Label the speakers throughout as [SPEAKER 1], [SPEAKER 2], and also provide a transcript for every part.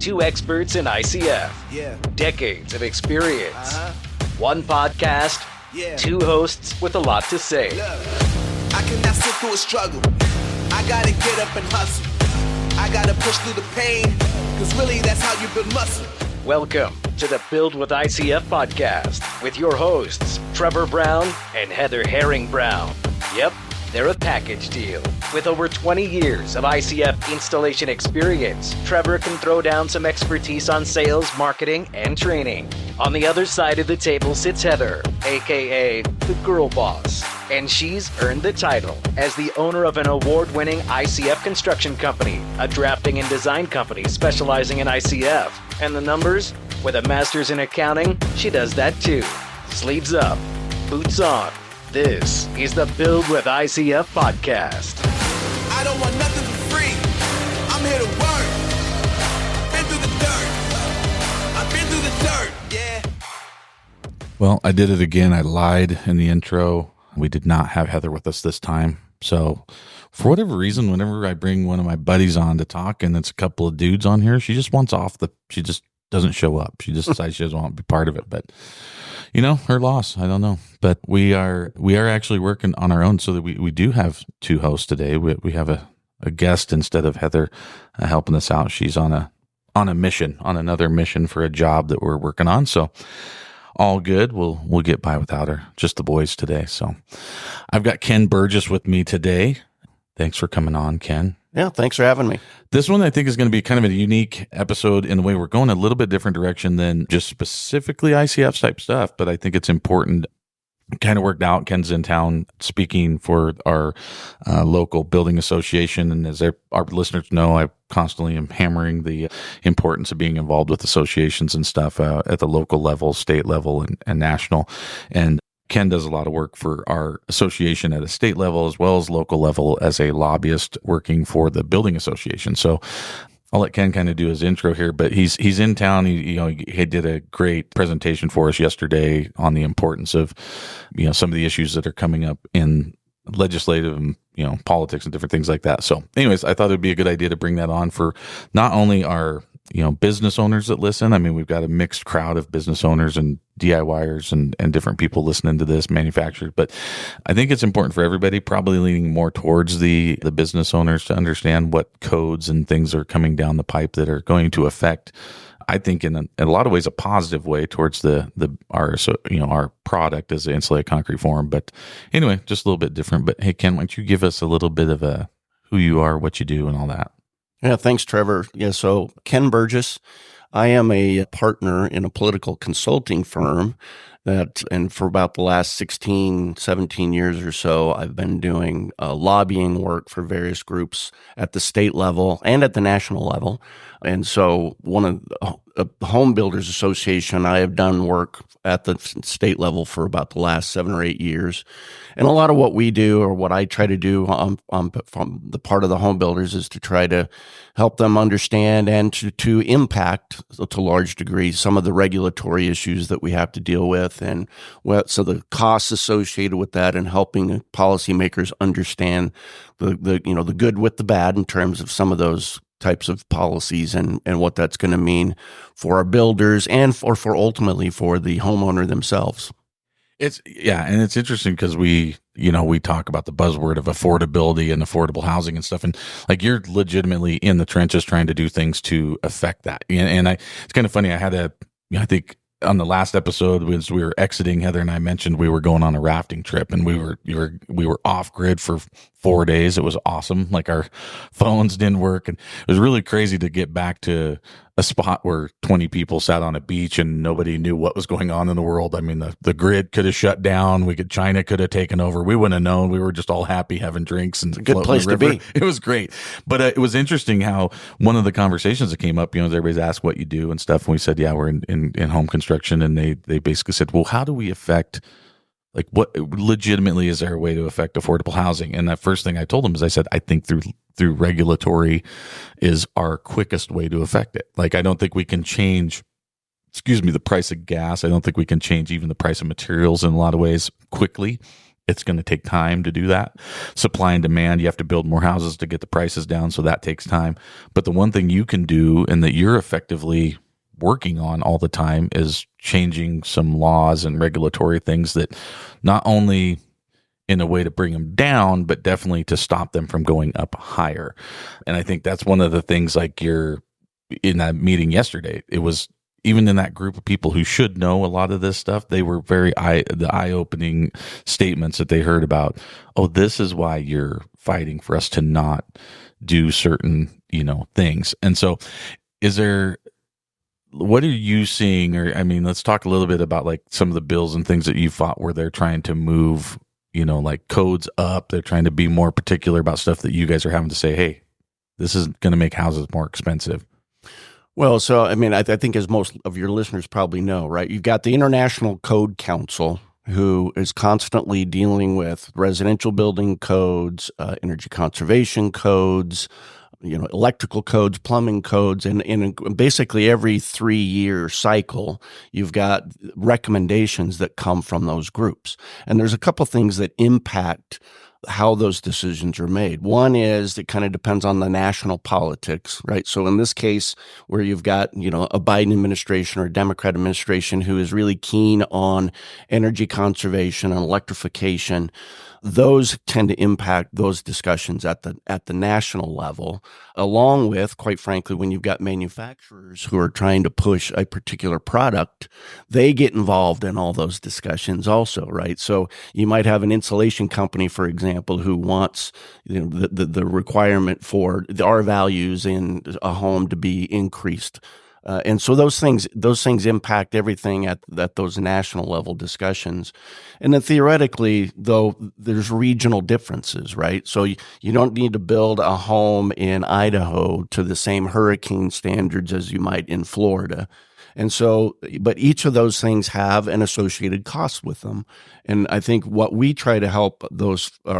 [SPEAKER 1] Two experts in ICF.
[SPEAKER 2] Yeah.
[SPEAKER 1] Decades of experience.
[SPEAKER 2] Uh-huh.
[SPEAKER 1] One podcast.
[SPEAKER 2] Yeah.
[SPEAKER 1] Two hosts with a lot to say.
[SPEAKER 2] Look, I cannot sit through a struggle. I gotta get up and hustle. I gotta push through the pain, cause really that's how you build muscle.
[SPEAKER 1] Welcome to the Build with ICF podcast with your hosts, Trevor Brown and Heather Herring Brown. Yep, they're a package deal. With over 20 years of ICF installation experience, Trevor can throw down some expertise on sales, marketing, and training. On the other side of the table sits Heather, aka the girl boss, and she's earned the title as the owner of an award-winning ICF construction company, a drafting and design company specializing in ICF. And the numbers? With a master's in accounting, she does that too. Sleeves up, boots on. This is the Build with ICF podcast.
[SPEAKER 2] I don't want nothing for free. I'm here to work. Been through the dirt. I've been through the dirt, yeah.
[SPEAKER 3] Well, I did it again. I lied in the intro. We did not have Heather with us this time. So for whatever reason, whenever I bring one of my buddies on to talk and it's a couple of dudes on here, she just wants she just doesn't show up. She just decides she doesn't want to be part of it. But, you know, her loss. I don't know. But we are actually working on our own so that we do have two hosts today. We have a guest instead of Heather helping us out. She's on a mission, on another mission for a job that we're working on. So all good. We'll get by without her. Just the boys today. So I've got Ken Burgess with me today. Thanks for coming on, Ken.
[SPEAKER 4] Yeah, thanks for having me.
[SPEAKER 3] This one I think is going to be kind of a unique episode in the way we're going a little bit different direction than just specifically ICF type stuff, but I think it's important. Kind of worked out. Ken's in town speaking for our local building association. And as our listeners know, I constantly am hammering the importance of being involved with associations and stuff at the local level, state level, and national. And Ken does a lot of work for our association at a state level as well as local level as a lobbyist working for the building association. So I'll let Ken kind of do his intro here, but he's in town. He did a great presentation for us yesterday on the importance of, some of the issues that are coming up in legislative and, politics and different things like that. So anyways, I thought it'd be a good idea to bring that on for not only our, business owners that listen. I mean, we've got a mixed crowd of business owners and DIYers and different people listening to this, manufacturers. But I think it's important for everybody, probably leaning more towards the business owners to understand what codes and things are coming down the pipe that are going to affect, I think in a lot of ways, a positive way towards our product as an insulated concrete form. But anyway, just a little bit different. But hey, Ken, why don't you give us a little bit of who you are, what you do, and all that?
[SPEAKER 4] Yeah, thanks, Trevor. Yeah, so Ken Burgess, I am a partner in a political consulting firm and for about the last 16, 17 years or so, I've been doing lobbying work for various groups at the state level and at the national level. And so one of the Home Builders Association, I have done work at the state level for about the last 7 or 8 years. And a lot of what we do, or what I try to do from the part of the home builders, is to try to help them understand and to impact, to large degree, some of the regulatory issues that we have to deal with, and so the costs associated with that, and helping the policymakers understand the good with the bad in terms of some of those types of policies and what that's going to mean for our builders and for ultimately for the homeowner themselves.
[SPEAKER 3] And it's interesting because we talk about the buzzword of affordability and affordable housing and stuff, and like you're legitimately in the trenches trying to do things to affect that. And it's kind of funny. I think on the last episode, as we were exiting, Heather and I mentioned we were going on a rafting trip, and we were off grid for 4 days. It was awesome. Like our phones didn't work, and it was really crazy to get back to a spot where 20 people sat on a beach and nobody knew what was going on in the world. I mean, the grid could have shut down. China could have taken over. We wouldn't have known. We were just all happy having drinks and
[SPEAKER 4] good place to be.
[SPEAKER 3] It was great. But it was interesting how one of the conversations that came up, everybody's asked what you do and stuff. And we said, yeah, we're in home construction. And they basically said, well, how do we affect, like, what legitimately is there a way to affect affordable housing? And that first thing I told them is I said, I think through regulatory is our quickest way to affect it. Like, I don't think we can change, the price of gas. I don't think we can change even the price of materials in a lot of ways quickly. it's going to take time to do that. Supply and demand, you have to build more houses to get the prices down, so that takes time. But the one thing you can do, and that you're effectively working on all the time, is changing some laws and regulatory things that not only in a way to bring them down, but definitely to stop them from going up higher. And I think that's one of the things, like you're in that meeting yesterday, it was even in that group of people who should know a lot of this stuff, they were very eye-opening statements that they heard about, oh, this is why you're fighting for us to not do certain, things. And so what are you seeing? Or, I mean, let's talk a little bit about like some of the bills and things that you fought where they're trying to move, like codes up. They're trying to be more particular about stuff that you guys are having to say, hey, this is going to make houses more expensive.
[SPEAKER 4] Well, so, I mean, I think as most of your listeners probably know, right, you've got the International Code Council, who is constantly dealing with residential building codes, energy conservation codes, electrical codes, plumbing codes, and in basically every 3-year cycle, you've got recommendations that come from those groups. And there's a couple things that impact how those decisions are made. One is it kind of depends on the national politics, right? So in this case, where you've got, a Biden administration or a Democrat administration who is really keen on energy conservation and electrification, those tend to impact those discussions at the national level, along with, quite frankly, when you've got manufacturers who are trying to push a particular product, they get involved in all those discussions also, right? So you might have an insulation company, for example, who wants the requirement for the R values in a home to be increased. And so those things impact everything at those national level discussions. And then theoretically, though, there's regional differences, right? So you don't need to build a home in Idaho to the same hurricane standards as you might in Florida. And so, but each of those things have an associated cost with them. And I think what we try to help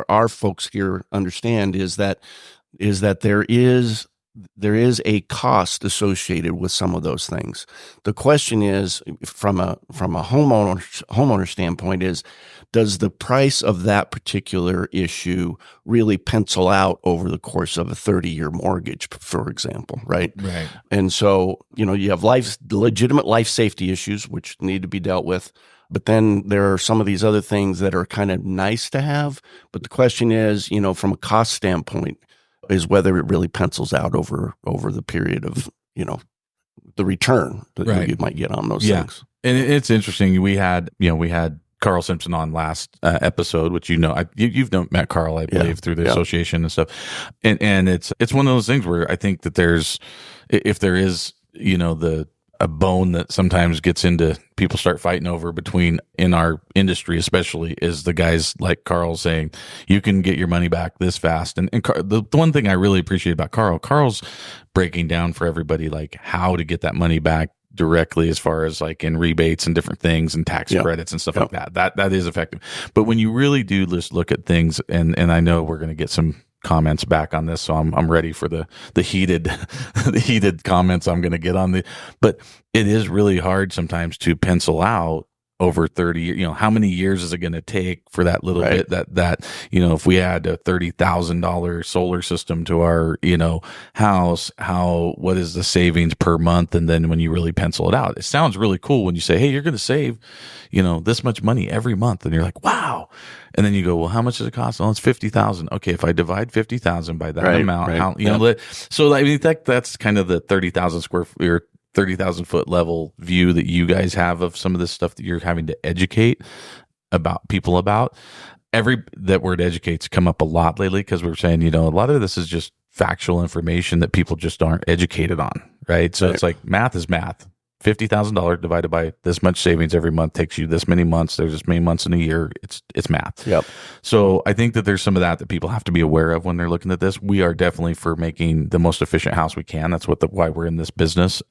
[SPEAKER 4] our folks here understand is that there is a cost associated with some of those things. The question is, from a homeowner standpoint, is does the price of that particular issue really pencil out over the course of a 30-year mortgage, for example, right?
[SPEAKER 3] Right.
[SPEAKER 4] And so, you have legitimate life safety issues which need to be dealt with. But then there are some of these other things that are kind of nice to have. But the question is, from a cost standpoint, is whether it really pencils out over the period of, the return that you might get on those things.
[SPEAKER 3] And it's interesting. We had Carl Simpson on last episode, which you've met Carl, I believe, through the association and stuff. And it's one of those things where I think that if there is, a bone that sometimes gets into people start fighting over in our industry, especially, is the guys like Carl saying, you can get your money back this fast. And the one thing I really appreciate about Carl's breaking down for everybody, like how to get that money back directly, as far as like in rebates and different things and tax credits and stuff like that. That is effective. But when you really do just look at things, and I know we're going to get some comments back on this, so I'm ready for the heated the heated comments I'm going to get on but it is really hard sometimes to pencil out over 30 years. How many years is it going to take for that little bit that if we add a $30,000 solar system to our house, what is the savings per month? And then when you really pencil it out, it sounds really cool when you say, hey, you're going to save this much money every month, and you're like, wow. And then you go, well, how much does it cost? Oh, it's $50,000. Okay, if I divide 50,000 by that amount, how so I mean that's kind of the 30,000 square feet or 30,000 foot level view that you guys have of some of this stuff that you're having to educate people about. That word educate's come up a lot lately, because we're saying, a lot of this is just factual information that people just aren't educated on, right? So it's like math is math. $50,000 divided by this much savings every month takes you this many months. There's this many months in a year. It's math.
[SPEAKER 4] Yep.
[SPEAKER 3] So I think that there's some of that people have to be aware of when they're looking at this. We are definitely for making the most efficient house we can. That's why we're in this business.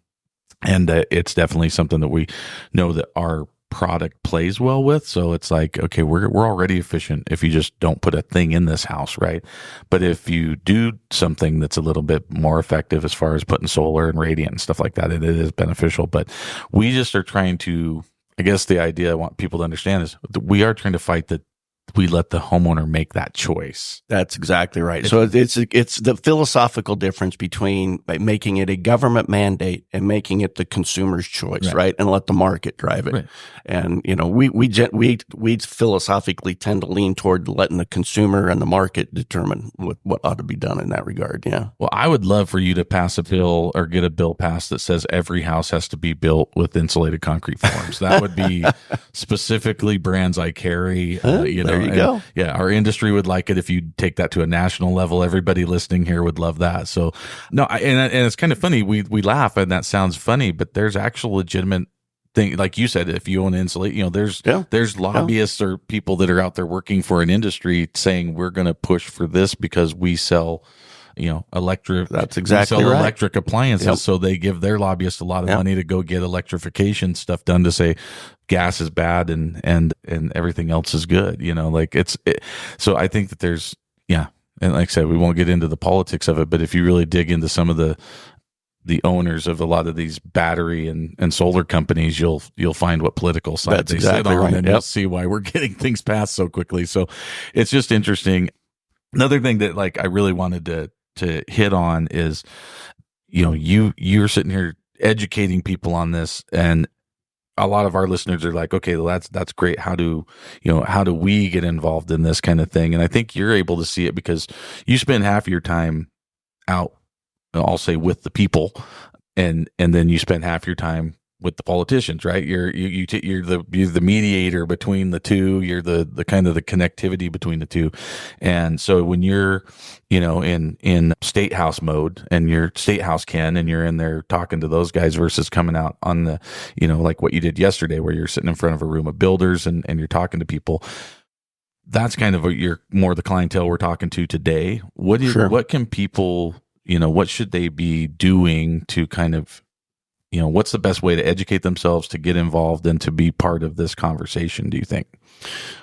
[SPEAKER 3] And it's definitely something that we know that our product plays well with. So it's like, okay, we're already efficient if you just don't put a thing in this house, right? But if you do something that's a little bit more effective as far as putting solar and radiant and stuff like that, it is beneficial. But we just are trying to, I guess the idea I want people to understand is we are trying to fight the we let the homeowner make that choice.
[SPEAKER 4] That's exactly right. So it's the philosophical difference between making it a government mandate and making it the consumer's choice, right? And let the market drive it. Right. And we philosophically tend to lean toward letting the consumer and the market determine what ought to be done in that regard. Yeah.
[SPEAKER 3] Well, I would love for you to pass a bill or get a bill passed that says every house has to be built with insulated concrete forms. That would be specifically brands I carry.
[SPEAKER 4] There you go.
[SPEAKER 3] Yeah, our industry would like it if you take that to a national level. Everybody listening here would love that. So, no, and it's kind of funny. We laugh and that sounds funny, but there's actual legitimate thing. Like you said, if you own insulate, there's lobbyists or people that are out there working for an industry saying we're going to push for this because we sell electric.
[SPEAKER 4] That's exactly right.
[SPEAKER 3] Electric appliances. So they give their lobbyists a lot of money to go get electrification stuff done to say gas is bad and everything else is good. So I think that there's, and like I said, we won't get into the politics of it, but if you really dig into some of the owners of a lot of these battery and solar companies, you'll find what political side they sit on, and you'll see why we're getting things passed so quickly. So it's just interesting. Another thing that I really wanted to hit on is, you're sitting here educating people on this, and a lot of our listeners are like, okay, well, that's great. How do we get involved in this kind of thing? And I think you're able to see it because you spend half of your time out, I'll say, with the people, and then you spend half your time with the politicians, right? You're the mediator between the two. You're the kind of the connectivity between the two. And so when you're, in state house mode and you're state house Ken and you're in there talking to those guys versus coming out on the, like what you did yesterday where you're sitting in front of a room of builders and you're talking to people, that's kind of you're more the clientele we're talking to today. What can people, what should they be doing to kind of, what's the best way to educate themselves, to get involved, and to be part of this conversation, do you think?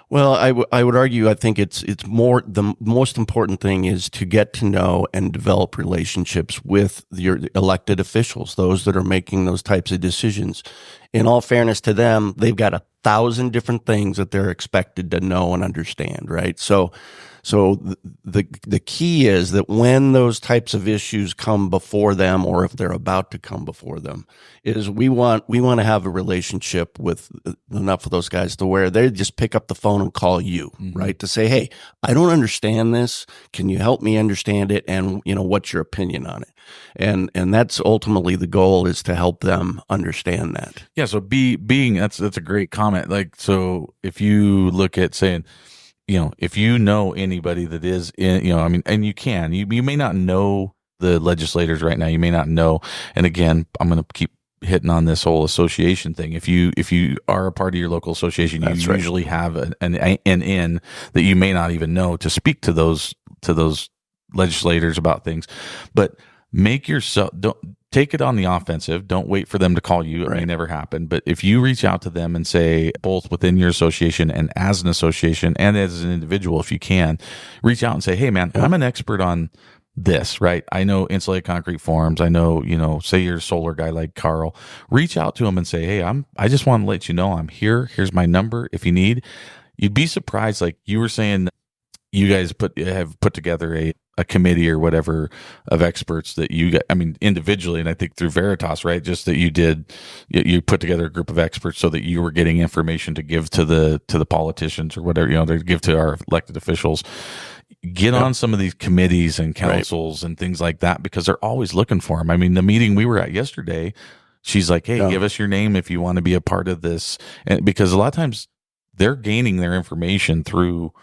[SPEAKER 4] Well, I would argue, I think it's more, the most important thing is to get to know and develop relationships with your elected officials, those that are making those types of decisions. In all fairness to them, they've got 1,000 different things that they're expected to know and understand, right? So the key is that when those types of issues come before them, or if they're about to come before them, is we want to have a relationship with enough of those guys to where they just pick up the phone and call you, right? To say, hey, I don't understand this. Can you help me understand it? And what's your opinion on it? And that's ultimately the goal, is to help them understand that.
[SPEAKER 3] Yeah. So that's a great comment. So if you look at saying, if you know anybody that is in, and you may not know the legislators right now, you may not know. And again, I'm going to keep hitting on this whole association thing. If you are a part of your local association, you usually have an in that you may not even know to speak to those legislators about things. But don't take it on the offensive. Don't wait for them to call you. It may never happen. But if you reach out to them and say, both within your association and as an association and as an individual, if you can, reach out and say, hey man, I'm an expert on this, right? I know insulated concrete forms. I know, say you're a solar guy like Carl, reach out to him and say, hey, I just want to let you know I'm here. Here's my number. If you need, you'd be surprised. Like you were saying, you guys have put together a committee or whatever of experts that you got, individually, and I think through Veritas, right? Just that you put together a group of experts so that you were getting information to give to the politicians or whatever, to give to our elected officials. Get on some of these committees and councils and things like that, because they're always looking for them. The meeting we were at yesterday, she's like, hey, give us your name if you want to be a part of this. And because a lot of times they're gaining their information through,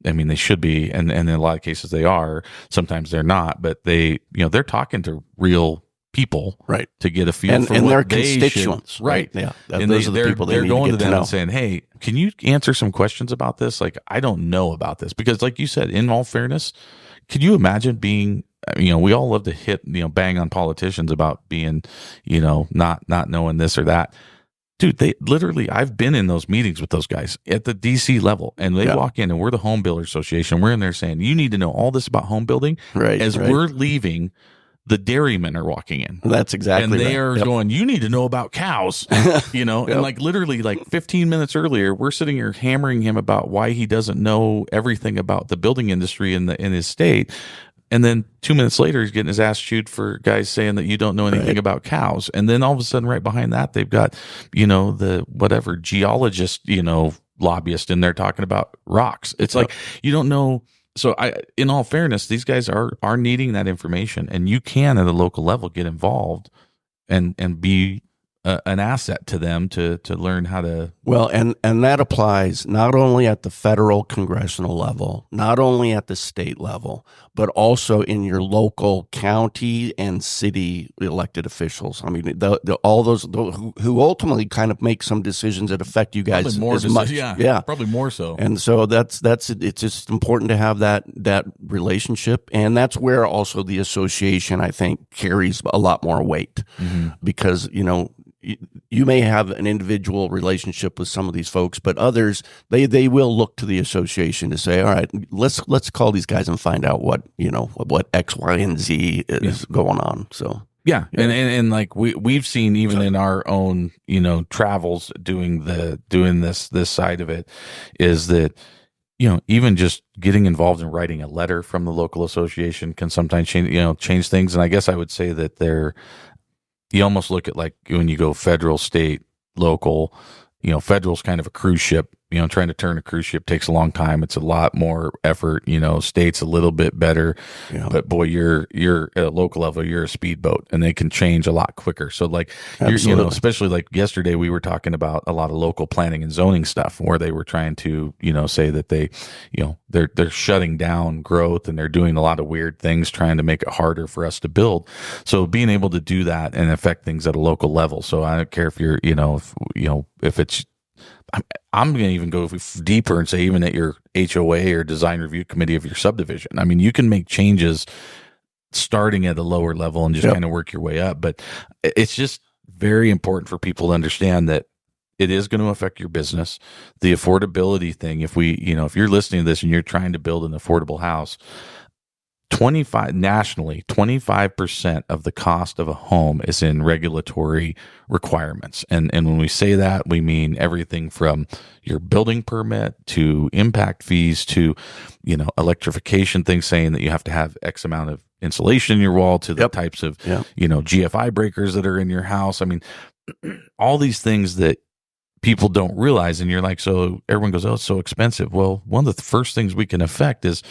[SPEAKER 3] they should be, and in a lot of cases they are. Sometimes they're not, but they're talking to real people, right, to get a feel for
[SPEAKER 4] and
[SPEAKER 3] what
[SPEAKER 4] their
[SPEAKER 3] they
[SPEAKER 4] constituents,
[SPEAKER 3] should, right?
[SPEAKER 4] Yeah,
[SPEAKER 3] and
[SPEAKER 4] those are the people
[SPEAKER 3] they're going to them
[SPEAKER 4] know.
[SPEAKER 3] And saying, "Hey, can you answer some questions about this? Like, I don't know about this." Because, like you said, in all fairness, could you imagine being? We all love to hit, bang on politicians about being, not knowing this or that. Dude, they literally, I've been in those meetings with those guys at the DC level, and they walk in, and we're the Home Builder Association. We're in there saying, you need to know all this about home building.
[SPEAKER 4] Right.
[SPEAKER 3] As we're leaving, the dairymen are walking in.
[SPEAKER 4] That's exactly
[SPEAKER 3] and they
[SPEAKER 4] right.
[SPEAKER 3] are
[SPEAKER 4] Yep.
[SPEAKER 3] going, you need to know about cows, you know, and like literally like 15 minutes earlier, we're sitting here hammering him about why he doesn't know everything about the building industry in his state. And then 2 minutes later, he's getting his ass chewed for guys saying that you don't know anything about cows. And then all of a sudden, right behind that, they've got, you know, the whatever geologist, you know, lobbyist in there talking about rocks. It's like, you don't know. So in all fairness, these guys are needing that information, and you can at a local level get involved and be an asset to them to learn how to.
[SPEAKER 4] Well, and that applies not only at the federal congressional level, not only at the state level, but also in your local county and city elected officials. I mean, all those who ultimately kind of make some decisions that affect you guys as much.
[SPEAKER 3] Yeah, probably more so.
[SPEAKER 4] And so that's it's just important to have that relationship, and that's where also the association, I think, carries a lot more weight, because, you know, you may have an individual relationship with some of these folks, but others, they will look to the association to say, all right, let's call these guys and find out what X, Y, and Z is going on. So
[SPEAKER 3] yeah. And like we've seen even in our own, you know, travels doing this side of it, is that, you know, even just getting involved in writing a letter from the local association can sometimes change things. And I guess I would say that you almost look at like when you go federal, state, local, you know, federal's kind of a cruise ship. You know, trying to turn a cruise ship takes a long time. It's a lot more effort. You know, state's a little bit better, but boy, you're at a local level, you're a speedboat, and they can change a lot quicker. So like, you know, especially like yesterday, we were talking about a lot of local planning and zoning stuff where they were trying to, you know, say that they, you know, they're shutting down growth, and they're doing a lot of weird things trying to make it harder for us to build. So being able to do that and affect things at a local level. So I don't care if you're, you know, if it's, I'm going to even go deeper and say even at your HOA or design review committee of your subdivision. I mean, you can make changes starting at a lower level and just kind of work your way up. But it's just very important for people to understand that it is going to affect your business. The affordability thing, if you're listening to this and you're trying to build an affordable house, 25% of the cost of a home is in regulatory requirements. And when we say that, we mean everything from your building permit to impact fees to, you know, electrification things, saying that you have to have X amount of insulation in your wall, to the types of, you know, GFI breakers that are in your house. I mean, all these things that people don't realize. And you're like, so everyone goes, oh, it's so expensive. Well, one of the first things we can affect is,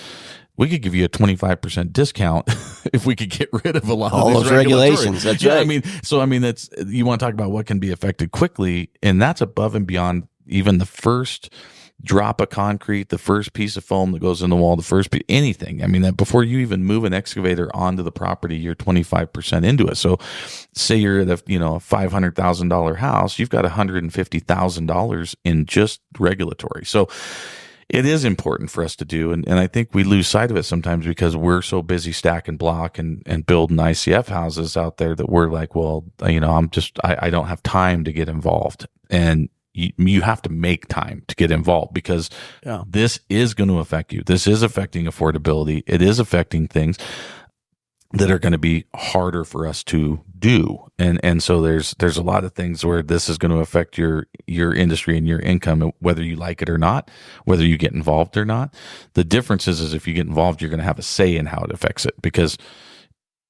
[SPEAKER 3] we could give you a 25% discount if we could get rid of a lot of these
[SPEAKER 4] those regulations. That's right.
[SPEAKER 3] I mean, that's, you want to talk about what can be affected quickly, and that's above and beyond even the first drop of concrete, the first piece of foam that goes in the wall, the first anything. I mean, that before you even move an excavator onto the property, you're 25% into it. So say you're at a $500,000 house, you've got $150,000 in just regulatory. So it is important for us to do, and I think we lose sight of it sometimes because we're so busy stack and block and building ICF houses out there that we're like, well, you know, I don't have time to get involved. And you have to make time to get involved, because this is going to affect you. This is affecting affordability. It is affecting things that are going to be harder for us to do. And so there's a lot of things where this is going to affect your industry and your income, whether you like it or not, whether you get involved or not. The difference is if you get involved, you're going to have a say in how it affects it. Because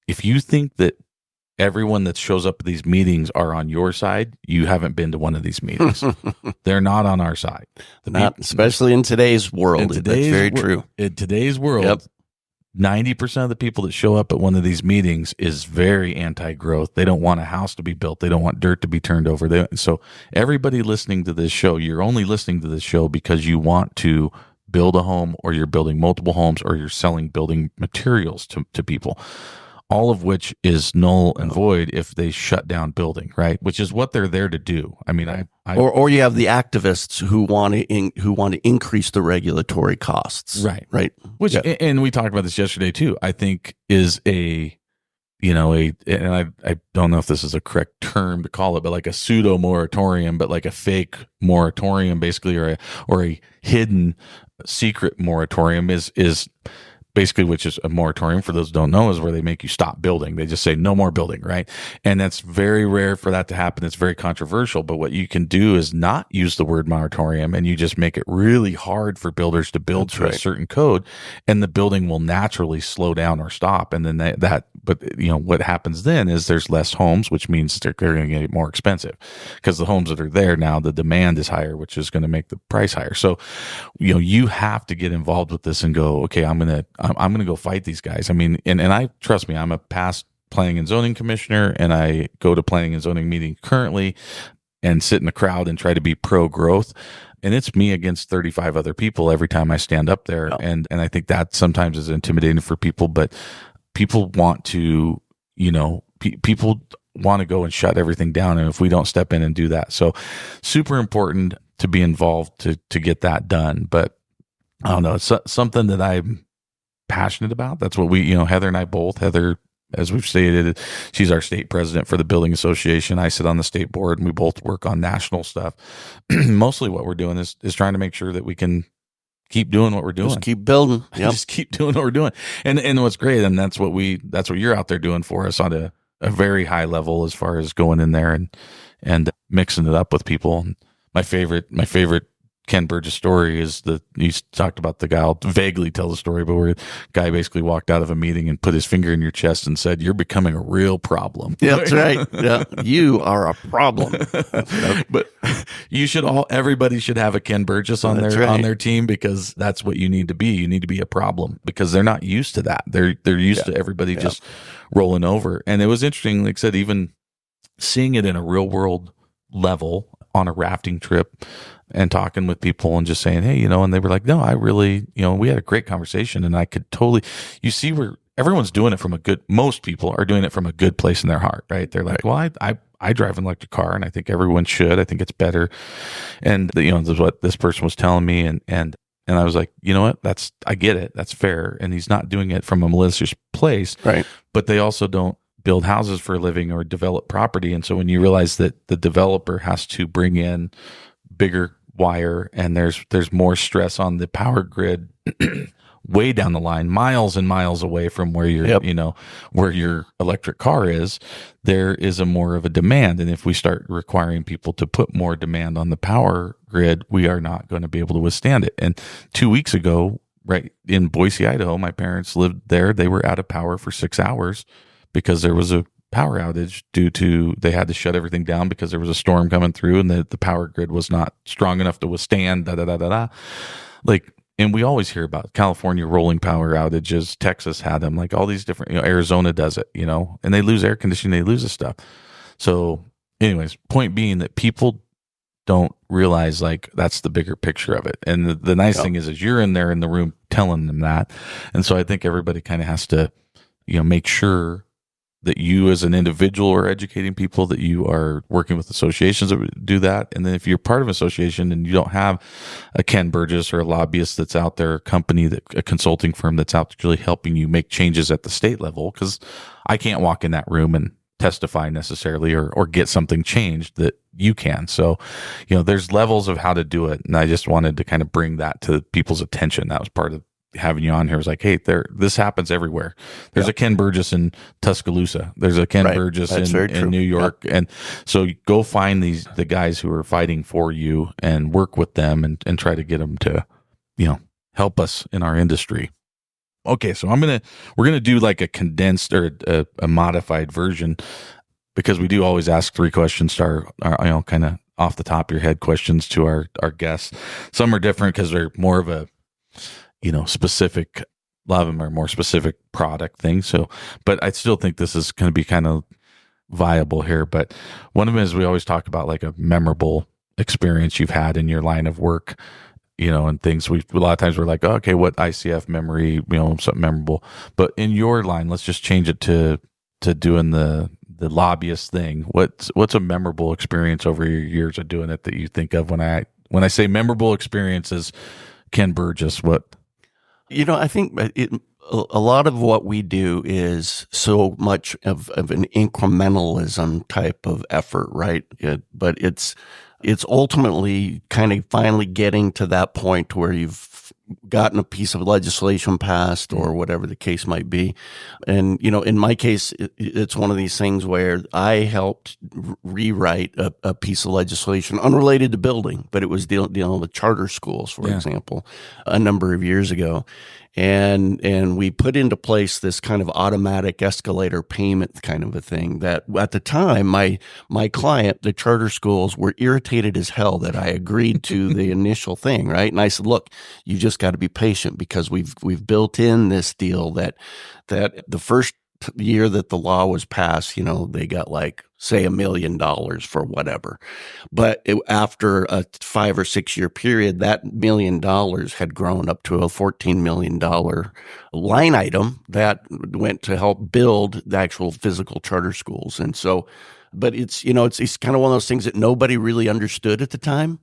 [SPEAKER 3] if you think that everyone that shows up at these meetings are on your side, you haven't been to one of these meetings. They're not on our side.
[SPEAKER 4] Especially in today's world. That's very true.
[SPEAKER 3] In today's world, 90% of the people that show up at one of these meetings is very anti-growth. They don't want a house to be built. They don't want dirt to be turned over. So everybody listening to this show, you're only listening to this show because you want to build a home, or you're building multiple homes, or you're selling building materials to people. All of which is null and void if they shut down building, right? Which is what they're there to do. I mean,
[SPEAKER 4] or you have the activists who want to increase the regulatory costs, right?
[SPEAKER 3] Which, and we talked about this yesterday too. I think is and I don't know if this is a correct term to call it, but like a pseudo moratorium, but like a fake moratorium, basically, or a hidden secret moratorium is basically, which is a moratorium for those who don't know, is where they make you stop building. They just say no more building, right? And that's very rare for that to happen. It's very controversial. But what you can do is not use the word moratorium, and you just make it really hard for builders to build to a certain code, and the building will naturally slow down or stop. And then but what happens then is there's less homes, which means they're going to get more expensive because the homes that are there now, the demand is higher, which is going to make the price higher. So, you have to get involved with this and go, okay, I'm going to go fight these guys. I mean, and I trust me, I'm a past planning and zoning commissioner, and I go to planning and zoning meetings currently and sit in the crowd and try to be pro growth. And it's me against 35 other people every time I stand up there. Oh. And I think that sometimes is intimidating for people, but people want to, people want to go and shut everything down. And if we don't step in and do that, so super important to be involved to get that done. But I don't know, it's something that I'm passionate about. That's what we, Heather and I both, Heather, as we've stated, she's our state president for the Building Association. I sit on the state board, and we both work on national stuff. Mostly what we're doing is trying to make sure that we can keep doing what we're doing.
[SPEAKER 4] Just keep building. Yep.
[SPEAKER 3] Just keep doing what we're doing. And what's great, and that's what you're out there doing for us on a very high level as far as going in there and mixing it up with people. My favorite Ken Burgess story is you talked about the guy. I'll vaguely tell the story, but where the guy basically walked out of a meeting and put his finger in your chest and said, "You're becoming a real problem."
[SPEAKER 4] Yeah, that's right. Yeah, you are a problem.
[SPEAKER 3] But everybody should have a Ken Burgess on their team, because that's what you need to be. You need to be a problem, because they're not used to that. They're used to everybody just rolling over. And it was interesting, like I said, even seeing it in a real world level on a rafting trip and talking with people and just saying, hey, and they were like, no, I really, we had a great conversation, and I could totally, you see where everyone's doing it most people are doing it from a good place in their heart, right? They're like, well, I drive an electric car, and I think everyone should. I think it's better. And this is what this person was telling me. And I was like, you know what? I get it. That's fair. And he's not doing it from a malicious place,
[SPEAKER 4] right? But
[SPEAKER 3] they also don't build houses for a living or develop property. And so when you realize that the developer has to bring in bigger wire, and there's more stress on the power grid way down the line, miles and miles away from where where your electric car is, there is more of a demand. And if we start requiring people to put more demand on the power grid, we are not going to be able to withstand it. And 2 weeks ago, right in Boise, Idaho, my parents lived there. They were out of power for 6 hours because there was a power outage due to, they had to shut everything down because there was a storm coming through, and the power grid was not strong enough to withstand and we always hear about California rolling power outages. Texas had them, like all these different, Arizona does it, and they lose air conditioning, they lose this stuff. So anyways, point being that people don't realize that's the bigger picture of it. And the nice thing is you're in there in the room telling them that. And so I think everybody kind of has to, make sure that you as an individual are educating people, that you are working with associations that do that. And then if you're part of an association and you don't have a Ken Burgess or a lobbyist that's out there, a consulting firm that's out there really helping you make changes at the state level, because I can't walk in that room and testify necessarily or get something changed that you can. So, there's levels of how to do it. And I just wanted to kind of bring that to people's attention. That was part of having you on here. Was like, hey, this happens everywhere. There's a Ken Burgess in Tuscaloosa. There's a Ken Burgess in New York. And so go find the guys who are fighting for you and work with them and try to get them to, help us in our industry. Okay. So we're going to do like a condensed or a modified version, because we do always ask 3 questions to our kind of off the top of your head questions to our guests. Some are different because they're more of a, specific, a lot of them are more specific product things. So, but I still think this is going to be kind of viable here. But one of them is, we always talk about like a memorable experience you've had in your line of work, and things. A lot of times we're like, oh, okay, what ICF memory, something memorable. But in your line, let's just change it to doing the lobbyist thing. What's a memorable experience over your years of doing it that you think of when I say memorable experiences, Ken Burgess? What?
[SPEAKER 4] I think a lot of what we do is so much of an incrementalism type of effort, right? But it's it's ultimately kind of finally getting to that point where you've gotten a piece of legislation passed or whatever the case might be. And, in my case, it's one of these things where I helped rewrite a piece of legislation unrelated to building, but it was dealing with charter schools, for example, a number of years ago. And we put into place this kind of automatic escalator payment kind of a thing that at the time, my client, the charter schools, were irritated as hell that I agreed to the initial thing, right? And I said, look, you just got to be patient because we've built in this deal that the first year that the law was passed, they got like, say, $1 million for whatever. But after a 5 or 6 year period, that $1 million had grown up to a $14 million line item that went to help build the actual physical charter schools. And so, but it's kind of one of those things that nobody really understood at the time.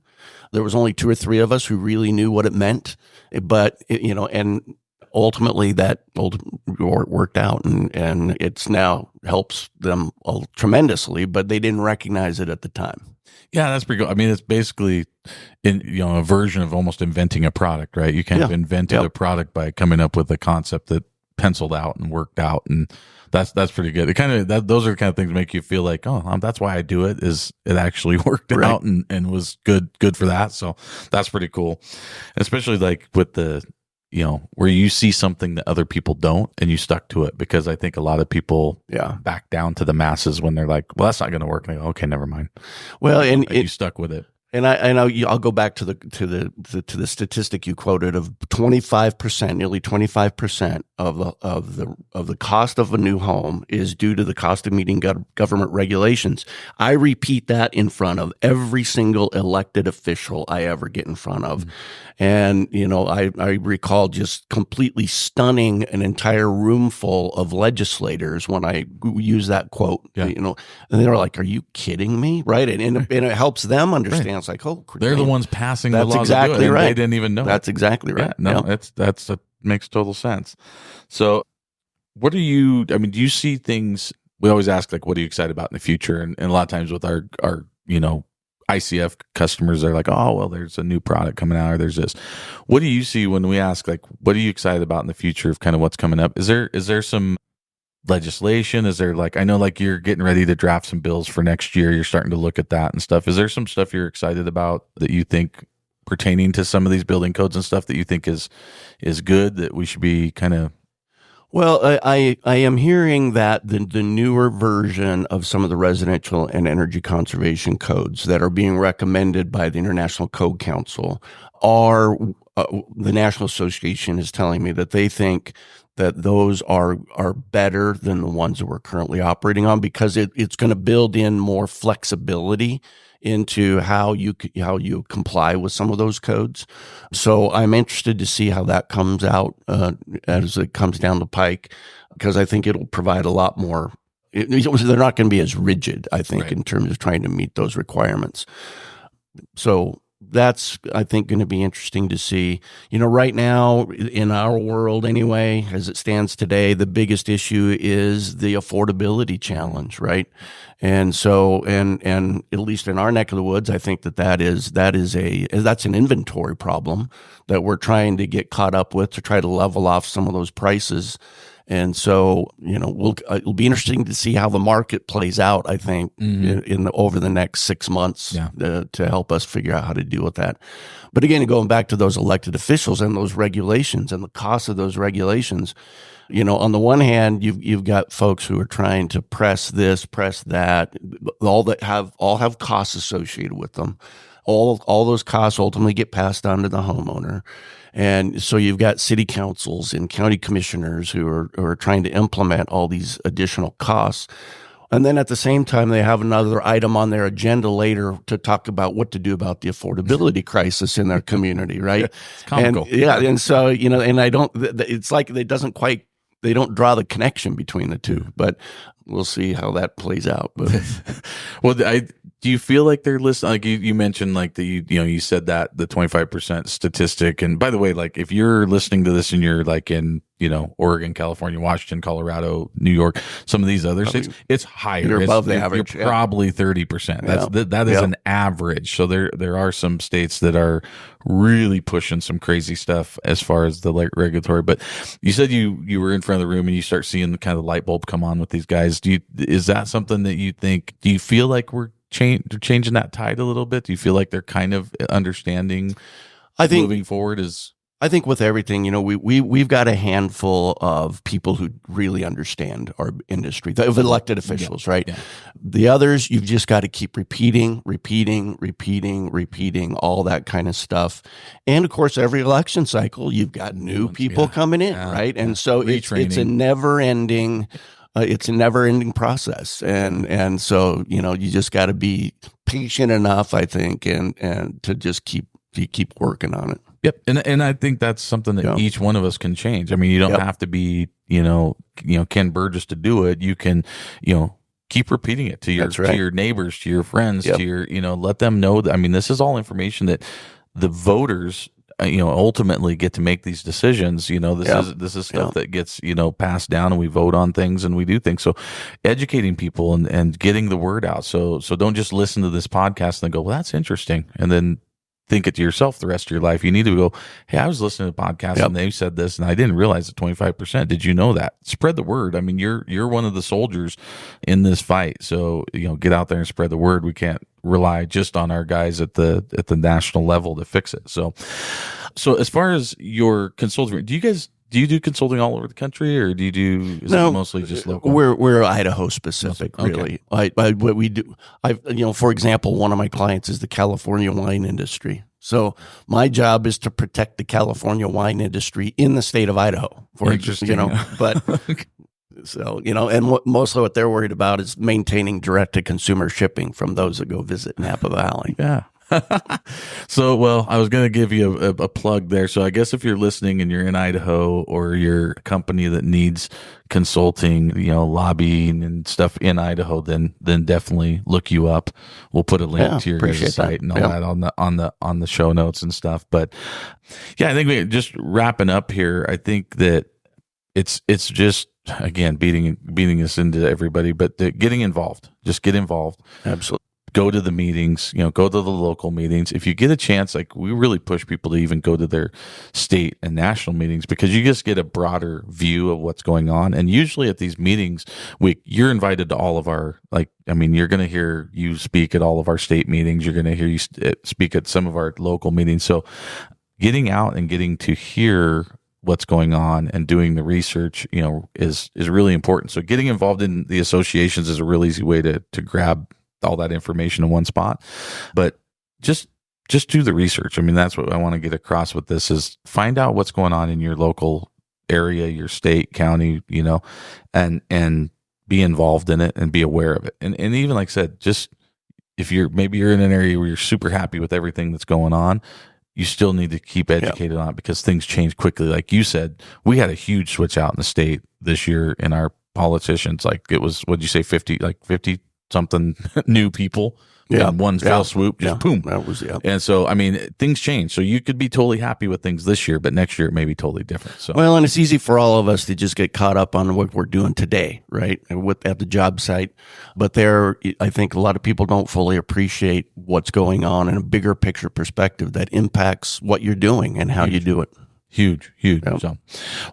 [SPEAKER 4] There was only 2 or 3 of us who really knew what it meant, but and ultimately that worked out, and it's now helps them tremendously, but they didn't recognize it at the time.
[SPEAKER 3] Yeah, that's pretty cool. I mean, it's basically a version of almost inventing a product, right? You kind of invented a product by coming up with a concept that penciled out and worked out, and that's pretty good. It kind of those are the kind of things that make you feel like, that's why I do it. Is it actually worked out and was good for that? So that's pretty cool, especially like with the where you see something that other people don't and you stuck to it, because I think a lot of people back down to the masses when they're like, well, that's not going to work. And I go, okay, never mind.
[SPEAKER 4] Well, and
[SPEAKER 3] you stuck with it.
[SPEAKER 4] And I'll go back to the statistic you quoted of 25%, nearly 25% of the cost of a new home is due to the cost of meeting government regulations. I repeat that in front of every single elected official I ever get in front of. Mm-hmm. And, I recall just completely stunning an entire room full of legislators when I use that quote, and they're like, are you kidding me? Right. And it helps them understand. Right. It's like,
[SPEAKER 3] they're the ones passing the laws.
[SPEAKER 4] That's exactly right.
[SPEAKER 3] They didn't even know.
[SPEAKER 4] That's exactly right.
[SPEAKER 3] That makes total sense. So do you see things, we always ask, like, what are you excited about in the future? And a lot of times with our ICF customers, they're like, oh, well, there's a new product coming out, or there's this. What do you see when we ask, like, what are you excited about in the future of kind of what's coming up? Is there some legislation? Is there, like, I know, like, you're getting ready to draft some bills for next year. You're starting to look at that and stuff. Is there some stuff you're excited about that you think pertaining to some of these building codes and stuff that you think is good, that we should be kind of?
[SPEAKER 4] Well, I am hearing that the newer version of some of the residential and energy conservation codes that are being recommended by the International Code Council are, the National Association is telling me that they think that those are better than the ones that we're currently operating on, because it's going to build in more flexibility into how you comply with some of those codes. So I'm interested to see how that comes out as it comes down the pike, because I think it'll provide a lot more. They're not going to be as rigid, I think, in terms of trying to meet those requirements. So that's, I think, going to be interesting to see. Right now in our world anyway, as it stands today, the biggest issue is the affordability challenge, right? And so, and at least in our neck of the woods, I think that's an inventory problem that we're trying to get caught up with to try to level off some of those prices. And so, it'll be interesting to see how the market plays out, I think, over the next 6 months to help us figure out how to deal with that. But again, going back to those elected officials and those regulations and the cost of those regulations, on the one hand, you've got folks who are trying to press this, press that, all have costs associated with them. All those costs ultimately get passed on to the homeowner. And so you've got city councils and county commissioners who are trying to implement all these additional costs. And then at the same time, they have another item on their agenda later to talk about what to do about the affordability crisis in their community, right?
[SPEAKER 3] It's comical.
[SPEAKER 4] And so, and it's like they don't draw the connection between the two. But we'll see how that plays out. But
[SPEAKER 3] Well, do you feel like they're listening? Like you mentioned, like you said that the 25% statistic. And by the way, like if you're listening to this and you're like in, Oregon, California, Washington, Colorado, New York, some of these other states, it's higher.
[SPEAKER 4] You're above the average.
[SPEAKER 3] You're probably 30%. That is an average. So there are some states that are really pushing some crazy stuff as far as the regulatory. But you said you were in front of the room and you start seeing the kind of light bulb come on with these guys. Is that something that you think? Do you feel like we're changing that tide a little bit? Do you feel like they're kind of understanding? I think moving forward is.
[SPEAKER 4] I think with everything, we've got a handful of people who really understand our industry, of elected officials, right? Yeah. The others, you've just got to keep repeating all that kind of stuff. And of course, every election cycle, you've got new people coming in, right? And so it's a never ending. It's a never-ending process, and so you just got to be patient enough, I think, and to just keep working on it.
[SPEAKER 3] Yep, and I think that's something that each one of us can change. I mean, you don't have to be Ken Burgess to do it. You can keep repeating it to your neighbors, to your friends, to your let them know that. I mean, this is all information that the voters ultimately get to make these decisions. This is stuff that gets passed down, and we vote on things and we do things. So educating people and getting the word out. So don't just listen to this podcast and then go, well, that's interesting, and then think it to yourself the rest of your life. You need to go, hey, I was listening to podcasts and they said this and I didn't realize it 25%. Did you know that? Spread the word. I mean, you're one of the soldiers in this fight. So, get out there and spread the word. We can't rely just on our guys at the national level to fix it. So as far as your consulting, do you do consulting all over the country, or is it mostly just local?
[SPEAKER 4] We're Idaho specific, really. Okay. What we do, for example, one of my clients is the California wine industry. So my job is to protect the California wine industry in the state of Idaho. But so and mostly what they're worried about is maintaining direct to consumer shipping from those that go visit Napa Valley.
[SPEAKER 3] Yeah. So, well, I was going to give you a plug there. So I guess if you're listening and you're in Idaho, or you're a company that needs consulting, lobbying and stuff in Idaho, then definitely look you up. We'll put a link to your guys' site and all that on the show notes and stuff. But I think we just wrapping up here. I think that it's just, again, beating us into everybody, but getting involved. Just get involved.
[SPEAKER 4] Absolutely.
[SPEAKER 3] Go to the meetings, go to the local meetings. If you get a chance, like we really push people to even go to their state and national meetings, because you just get a broader view of what's going on. And usually at these meetings, you're invited to all of our, you're going to hear you speak at all of our state meetings. You're going to hear you speak at some of our local meetings. So getting out and getting to hear what's going on and doing the research, is really important. So getting involved in the associations is a really easy way to grab all that information in one spot. But just do the research. I mean, that's what I want to get across with this, is find out what's going on in your local area, your state, county, and be involved in it and be aware of it. And even like I said, just if you're in an area where you're super happy with everything that's going on, you still need to keep educated on it, because things change quickly. Like you said, we had a huge switch out in the state this year in our politicians. Like it was, what'd you say, 50 something new people in one fell swoop, just boom.
[SPEAKER 4] That was,
[SPEAKER 3] And so, things change. So you could be totally happy with things this year, but next year it may be totally different. So,
[SPEAKER 4] well, and it's easy for all of us to just get caught up on what we're doing today, right? At the job site. But I think a lot of people don't fully appreciate what's going on in a bigger picture perspective that impacts what you're doing and how you do it.
[SPEAKER 3] Huge. Yep. So,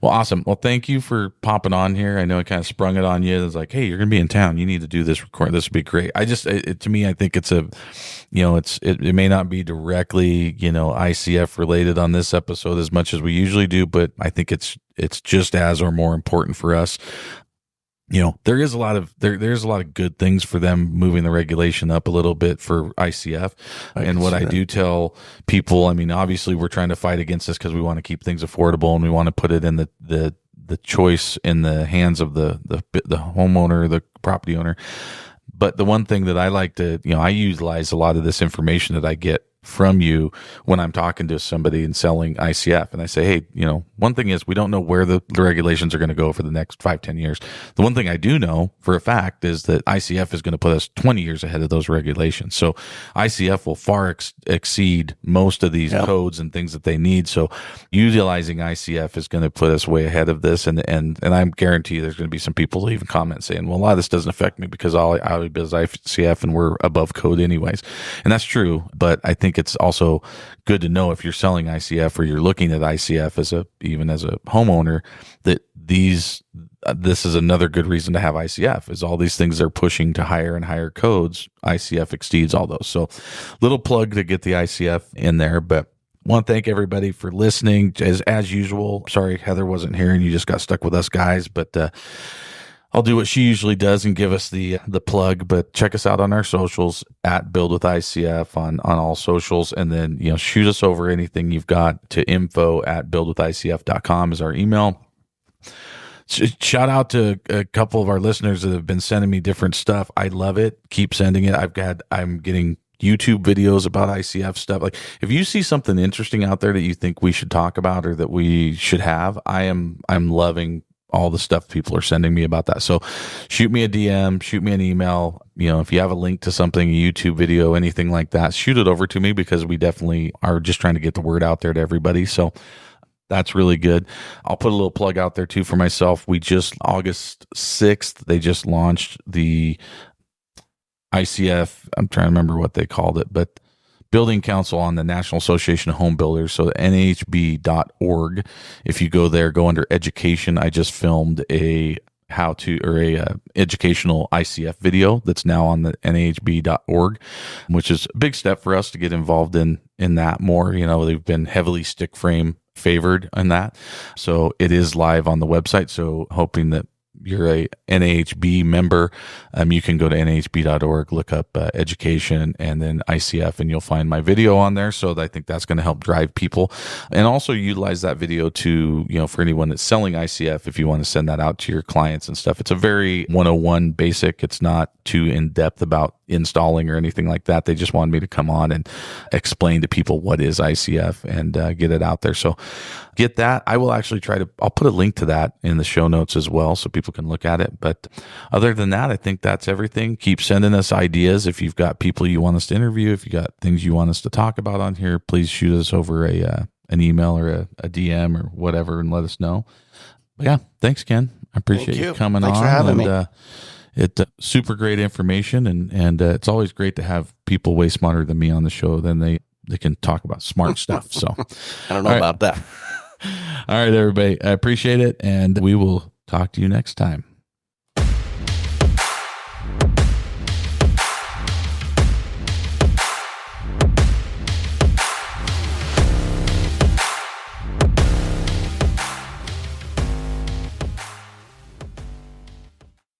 [SPEAKER 3] well, awesome. Well, thank you for popping on here. I know I kind of sprung it on you. It's like, hey, you're going to be in town. You need to do this recording. This would be great. To me, I think it's it may not be directly, ICF related on this episode as much as we usually do, but I think it's just as or more important for us. There's a lot of good things for them moving the regulation up a little bit for ICF. And what I do tell people, obviously we're trying to fight against this because we want to keep things affordable, and we want to put it in the choice in the hands of the homeowner, the property owner. But the one thing that I like to, I utilize a lot of this information that I get from you when I'm talking to somebody and selling ICF. And I say, hey, one thing is we don't know where the regulations are going to go for the next 5-10 years. The one thing I do know for a fact is that ICF is going to put us 20 years ahead of those regulations. So ICF will far exceed most of these codes and things that they need. So utilizing ICF is going to put us way ahead of this. And I guarantee there's going to be some people leaving comments saying, well, a lot of this doesn't affect me because all I do is ICF and we're above code anyways. And that's true. But I think it's also good to know if you're selling ICF or you're looking at ICF even as a homeowner, that this is another good reason to have ICF, is all these things they're pushing to higher and higher codes. ICF exceeds all those. So little plug to get the ICF in there, but want to thank everybody for listening. As usual, sorry Heather wasn't here and you just got stuck with us guys, but I'll do what she usually does and give us the plug. But check us out on our socials at Build with ICF on all socials, and then shoot us over anything you've got to info@buildwithicf.com is our email. Shout out to a couple of our listeners that have been sending me different stuff. I love it. Keep sending it. I'm getting YouTube videos about ICF stuff. Like if you see something interesting out there that you think we should talk about or that we should have, I'm loving all the stuff people are sending me about that. So shoot me a DM, shoot me an email. If you have a link to something, a YouTube video, anything like that, shoot it over to me, because we definitely are just trying to get the word out there to everybody. So that's really good. I'll put a little plug out there too for myself. August 6th, they just launched the ICF. I'm trying to remember what they called it, but Building Council on the National Association of Home Builders. So nhb.org. If you go there, go under education. I just filmed a educational ICF video that's now on the nhb.org, which is a big step for us to get involved in that more. They've been heavily stick frame favored in that. So it is live on the website. So hoping that you're a NAHB member, you can go to nhb.org, look up education and then ICF, and you'll find my video on there. So I think that's going to help drive people, and also utilize that video to, for anyone that's selling ICF, if you want to send that out to your clients and stuff. It's a very 101 basic. It's not too in depth about installing or anything like that. They just wanted me to come on and explain to people what is ICF and get it out there. So get that. I will actually I'll put a link to that in the show notes as well, so people can look at it. But other than that, I think that's everything. Keep sending us ideas. If you've got people you want us to interview, if you got things you want us to talk about on here, please shoot us over an email or a DM or whatever and let us know. But yeah, thanks, Ken. I appreciate you coming on.
[SPEAKER 4] Thanks for having me.
[SPEAKER 3] It's super great information, and it's always great to have people way smarter than me on the show. Then they can talk about smart stuff. So
[SPEAKER 4] I don't know about that.
[SPEAKER 3] All right, everybody. I appreciate it, and we will talk to you next time.